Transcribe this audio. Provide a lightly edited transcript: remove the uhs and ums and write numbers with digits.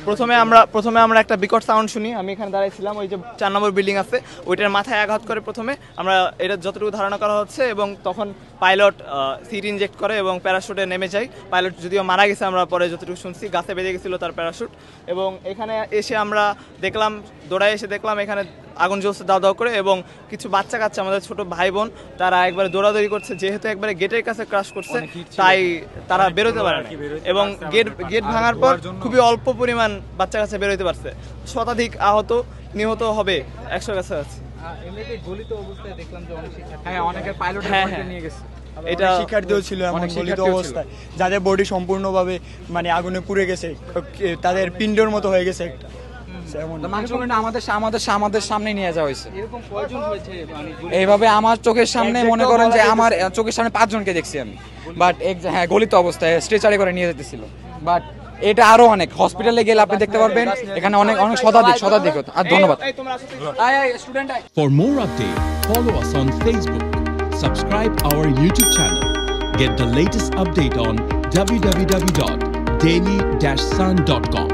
প্রথমে আমরা একটা বিকট সাউন্ড শুনি। আমি এখানে দাঁড়াইছিলাম, ওই যে 4 নম্বর বিল্ডিং আছে ওইটার মাথায় আঘাত করে প্রথমে আমরা এটা যতটুকু ধারণা করা হচ্ছে, এবং তখন পাইলট সিট ইনজেক্ট করে এবং প্যারাশুটে নেমে যায়। পাইলট যদিও মারা গেছে আমরা পরে যতটুকু শুনছি, গাছে বেঁধে গেছিলো তার প্যারাশুট। এবং এখানে এসে আমরা দেখলাম, দৌড়ায় এসে দেখলাম এখানে আগুন জ্বলছে দাও দাও করে, এবং কিছু বাচ্চা কাচ্চা আমাদের ছোট ভাই বোন তারা একবারে দৌড়াদৌড়ি করছে, যেহেতু একবারে গেটের কাছে ক্রাশ করছে তাই তারা বেরোতে পারে না। এবং গেট ভাঙার পর খুবই অল্প পরিমাণ বাচ্চা কাছে বেরোতে পারছে। শতাধিক আহত নিহত হবে 100 কাছাকাছি। এটা শিক্ষার্থীও ছিল এমন গলিত অবস্থায়, যাদের বডি সম্পূর্ণভাবে মানে আগুনে পুড়ে গেছে, তাদের পিণ্ডের মতো হয়ে গেছে একটা। আমাদের সামনে নিয়ে যাওয়া হয়েছে এইভাবে। আমার চোখের সামনে মনে করেন যে আমার চোখের সামনে 5 জনকে দেখছি আমি, বাট হ্যাঁ গলিত অবস্থায় স্ট্রেচারে করে নিয়ে যেতেছিল। বাট এটা আরো অনেক, হসপিটালে গেলে আপনি দেখতে পারবেন এখানে অনেক শতাধিক। আর ধন্যবাদ। For more updates, follow us on Facebook, subscribe our YouTube channel, get the latest update on www.daily-sun.com.